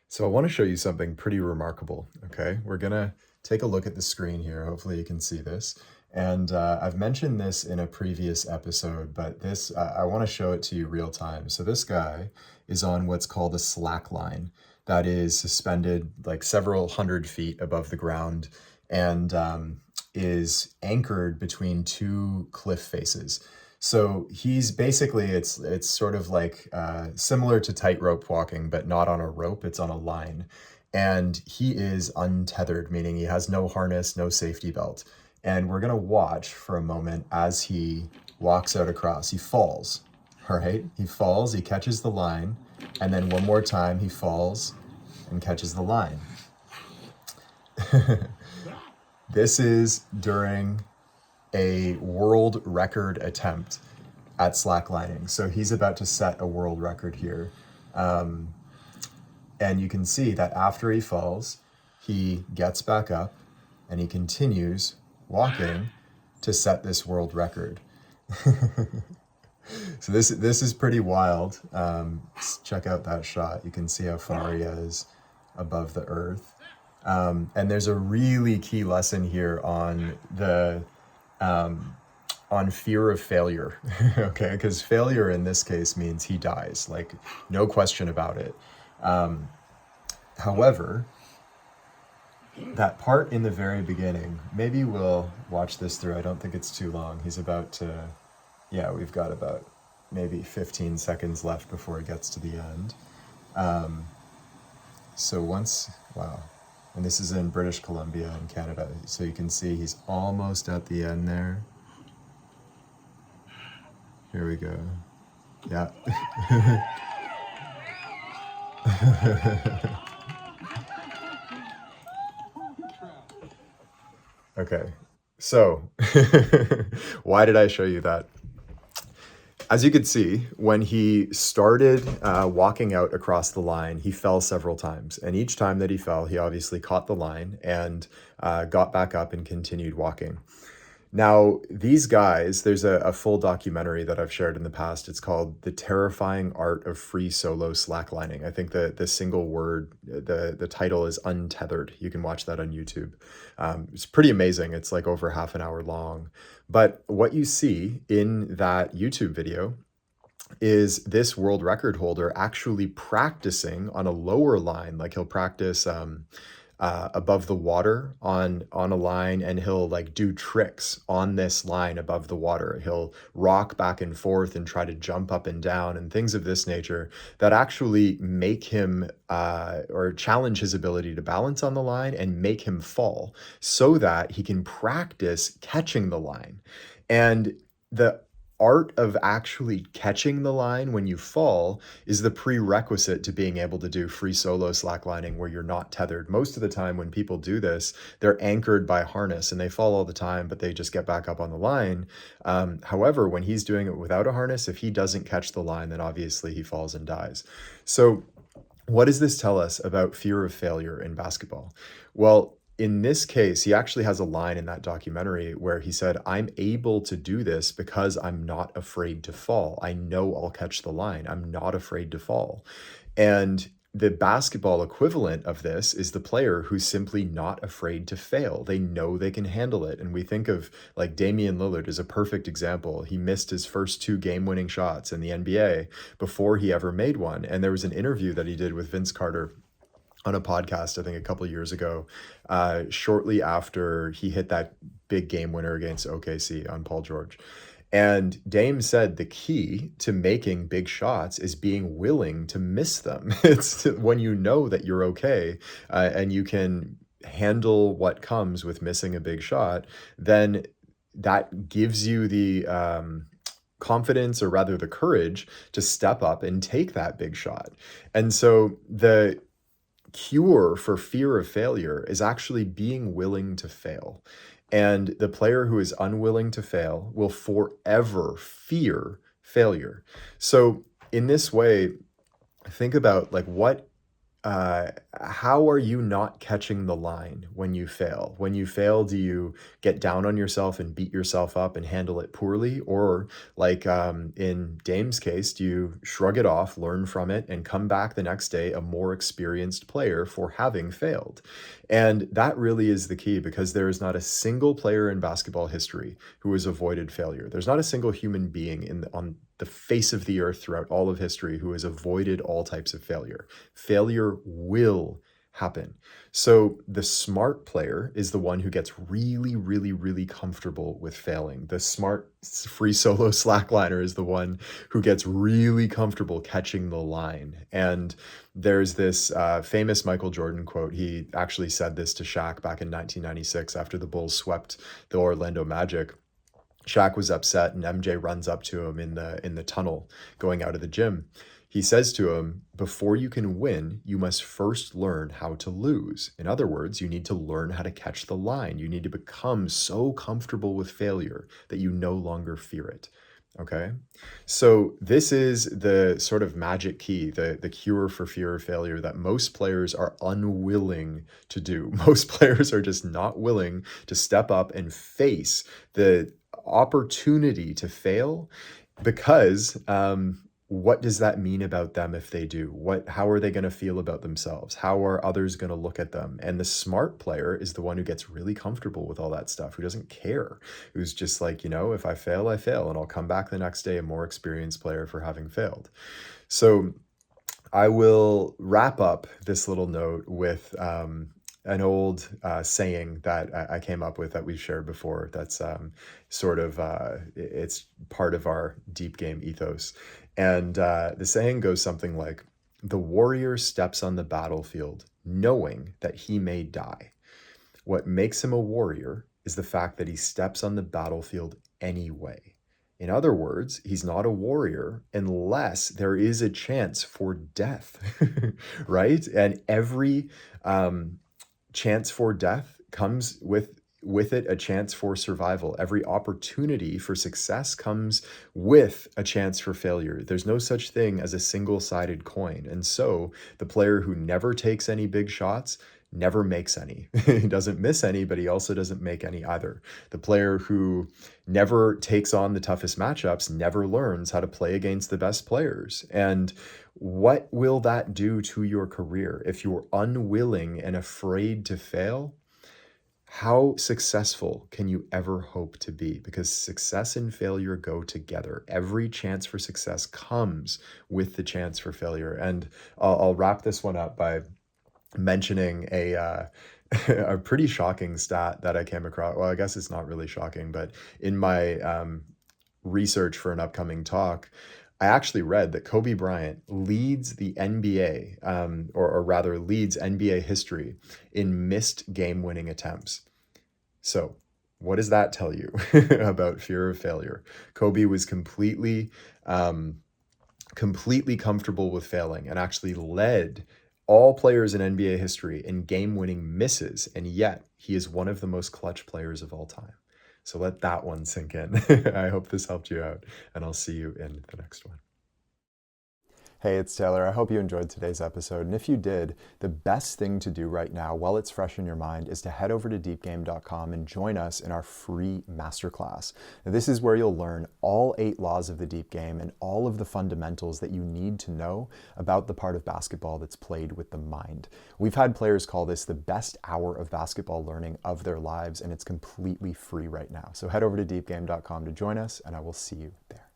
So I want to show you something pretty remarkable, okay? We're gonna take a look at the screen here. Hopefully you can see this. And I've mentioned this in a previous episode, but this, I want to show it to you real time. So this guy is on what's called a slack line that is suspended like several hundred feet above the ground and is anchored between two cliff faces. So he's basically, it's sort of like similar to tightrope walking, but not on a rope, it's on a line. And he is untethered, meaning he has no harness, no safety belt. And we're gonna watch for a moment as he walks out across. He falls, all right? He falls, he catches the line, and then one more time he falls and catches the line. This is during a world record attempt at slacklining. So he's about to set a world record here. And you can see that after he falls, he gets back up and he continues walking to set this world record. So this is pretty wild. Check out that shot. You can see how far he is above the earth. And there's a really key lesson here on the on fear of failure, okay? Because failure in this case means he dies, like no question about it. However, that part in the very beginning, maybe we'll watch this through. I don't think it's too long. He's about to, yeah, we've got about maybe 15 seconds left before it gets to the end. So once, wow. And this is in British Columbia in Canada. So you can see he's almost at the end there. Here we go. Yeah. Okay. So why did I show you that? As you could see, when he started walking out across the line, he fell several times. And each time that he fell, he obviously caught the line and got back up and continued walking. Now, these guys, there's a full documentary that I've shared in the past. It's called The Terrifying Art of Free Solo Slacklining. I think the single word, the title is Untethered. You can watch that on YouTube. It's pretty amazing. It's like over half an hour long. But what you see in that YouTube video is this world record holder actually practicing on a lower line. Like he'll practice above the water on a line, and he'll like do tricks on this line above the water. He'll rock back and forth and try to jump up and down and things of this nature that actually make him or challenge his ability to balance on the line and make him fall so that he can practice catching the line. And the art of actually catching the line when you fall is the prerequisite to being able to do free solo slacklining where you're not tethered. Most of the time when people do this, they're anchored by harness and they fall all the time, but they just get back up on the line. However, when he's doing it without a harness, if he doesn't catch the line, then obviously he falls and dies. So what does this tell us about fear of failure in basketball? Well, in this case, he actually has a line in that documentary where he said, I'm able to do this because I'm not afraid to fall. I know I'll catch the line. I'm not afraid to fall. And the basketball equivalent of this is the player who's simply not afraid to fail. They know they can handle it. And we think of like Damian Lillard as a perfect example. He missed his first two game-winning shots in the NBA before he ever made one. And there was an interview that he did with Vince Carter on a podcast, I think a couple of years ago, shortly after he hit that big game winner against OKC on Paul George. And Dame said the key to making big shots is being willing to miss them. It's when you know that you're okay and you can handle what comes with missing a big shot, then that gives you the confidence, or rather the courage, to step up and take that big shot. And so the cure for fear of failure is actually being willing to fail. And the player who is unwilling to fail will forever fear failure. So in this way, think about like what how are you not catching the line when you fail? When you fail, do you get down on yourself and beat yourself up and handle it poorly? Or, like in Dame's case, do you shrug it off, learn from it, and come back the next day a more experienced player for having failed? And that really is the key, because there is not a single player in basketball history who has avoided failure. There's not a single human being on the face of the earth throughout all of history who has avoided all types of failure. Failure will happen. So the smart player is the one who gets really, really, really comfortable with failing. The smart free solo slackliner is the one who gets really comfortable catching the line. And there's this famous Michael Jordan quote. He actually said this to Shaq back in 1996 after the Bulls swept the Orlando Magic. Shaq was upset, and MJ runs up to him in the tunnel going out of the gym. He says to him, "Before you can win, you must first learn how to lose." In other words, you need to learn how to catch the line. You need to become so comfortable with failure that you no longer fear it. Okay? So this is the sort of magic key, the cure for fear of failure that most players are unwilling to do. Most players are just not willing to step up and face the opportunity to fail, because what does that mean about them if they do? How are they going to feel about themselves? How are others going to look at them? And the smart player is the one who gets really comfortable with all that stuff, who doesn't care, who's just like, if I fail, I fail, and I'll come back the next day a more experienced player for having failed. So I will wrap up this little note with an old saying that I came up with that we've shared before. That's it's part of our deep game ethos. And the saying goes something like, "The warrior steps on the battlefield knowing that he may die. What makes him a warrior is the fact that he steps on the battlefield anyway." In other words, he's not a warrior unless there is a chance for death, right? And every chance for death comes with it a chance for survival. Every opportunity for success comes with a chance for failure. There's no such thing as a single-sided coin. And so the player who never takes any big shots never makes any. He doesn't miss any, but he also doesn't make any either. The player who never takes on the toughest matchups never learns how to play against the best players. And what will that do to your career if you're unwilling and afraid to fail? How successful can you ever hope to be? Because success and failure go together. Every chance for success comes with the chance for failure. And I'll wrap this one up by mentioning a a pretty shocking stat that I came across. Well, I guess it's not really shocking, but in my research for an upcoming talk, I actually read that Kobe Bryant leads the NBA, or rather leads NBA history in missed game-winning attempts. So, what does that tell you about fear of failure? Kobe was completely comfortable with failing and actually led all players in NBA history in game-winning misses, and yet he is one of the most clutch players of all time. So let that one sink in. I hope this helped you out, and I'll see you in the next one. Hey, it's Taylor. I hope you enjoyed today's episode. And if you did, the best thing to do right now while it's fresh in your mind is to head over to deepgame.com and join us in our free masterclass. Now, this is where you'll learn all 8 laws of the deep game and all of the fundamentals that you need to know about the part of basketball that's played with the mind. We've had players call this the best hour of basketball learning of their lives, and it's completely free right now. So head over to deepgame.com to join us, and I will see you there.